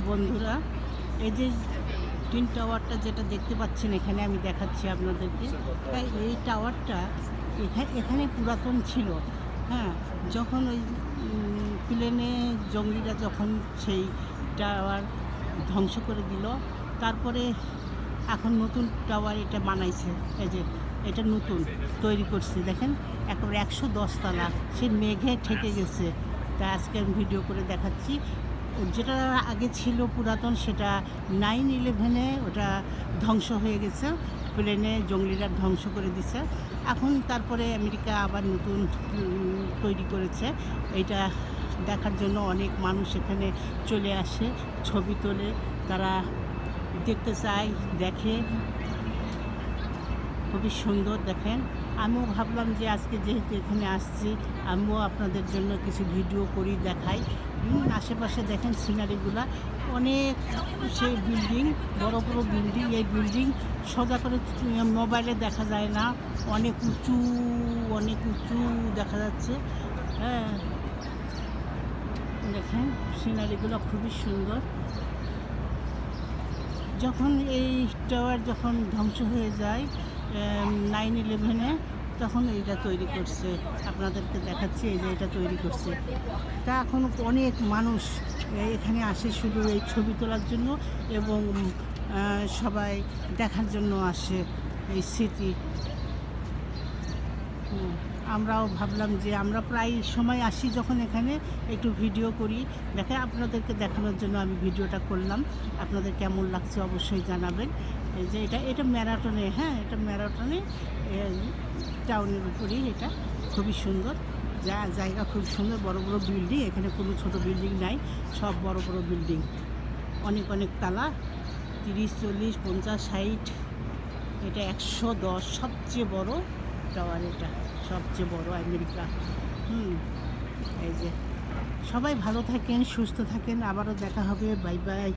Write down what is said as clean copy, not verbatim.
বন্ধুরা, এই যে টুইন টাওয়ারটা যেটা দেখতে পাচ্ছেন এখানে আমি দেখাচ্ছি আপনাদেরকে। তাই এই টাওয়ারটা এখানে পুরাতন ছিল। হ্যাঁ, যখন ওই প্লেনে জঙ্গিরা যখন সেই টাওয়ার ধ্বংস করে দিল, তারপরে এখন নতুন টাওয়ার এটা বানাইছে। এই যে এটা নতুন তৈরি করছে, দেখেন একেবারে 110 তলা, সে মেঘে ঠেকে গেছে। তা আজকে আমি ভিডিও করে দেখাচ্ছি। যেটা আগে ছিল পুরাতন, সেটা 9/11-এ ওটা ধ্বংস হয়ে গেছে, প্লেনে জঙ্গলিরা ধ্বংস করে দিছে। এখন তারপরে আমেরিকা আবার নতুন তৈরি করেছে। এইটা দেখার জন্য অনেক মানুষ এখানে চলে আসে, ছবি তোলে, তারা দেখতে চায়, দেখে। খুবই সুন্দর দেখেন। আমিও ভাবলাম যে আজকে যেহেতু এখানে আসছি, আমিও আপনাদের জন্য কিছু ভিডিও করি, দেখাই। আশেপাশে দেখেন সিনারিগুলা, অনেক সেই বিল্ডিং, বড় বড় বিল্ডিং। এই বিল্ডিং সোজা করে মোবাইলে দেখা যায় না, অনেক উঁচু, অনেক উঁচু দেখা যাচ্ছে। হ্যাঁ, দেখেন সিনারিগুলো খুবই সুন্দর। যখন এই টাওয়ার যখন ধ্বংস হয়ে যায় 9/11-এ, তখন এইটা তৈরি করছে। আপনাদেরকে দেখাচ্ছি, এই যে এটা তৈরি করছে। তা এখন অনেক মানুষ এখানে আসে শুধু এই ছবি তোলার জন্য, এবং সবাই দেখার জন্য আসে এই স্মৃতি। আমরাও ভাবলাম যে আমরা প্রায় সময় আসি যখন এখানে, একটু ভিডিও করি, দেখে আপনাদেরকে দেখানোর জন্য আমি ভিডিওটা করলাম। আপনাদের কেমন লাগছে অবশ্যই জানাবেন। এই যে এটা ম্যারাথনে, হ্যাঁ এটা ম্যারাথনে টাউনের উপরেই, এটা খুবই সুন্দর। জায়গা খুব সুন্দর, বড় বড় বিল্ডিং, এখানে কোনো ছোট বিল্ডিং নাই, সব বড় বড় বিল্ডিং, অনেক অনেক তালা, 30, 40, 50, 60। এটা 110 সবচেয়ে বড় টাওয়ার, এটা সবচেয়ে বড় আমেরিকা। এই যে সবাই ভালো থাকেন, সুস্থ থাকেন, আবারও দেখা হবে। Bye bye.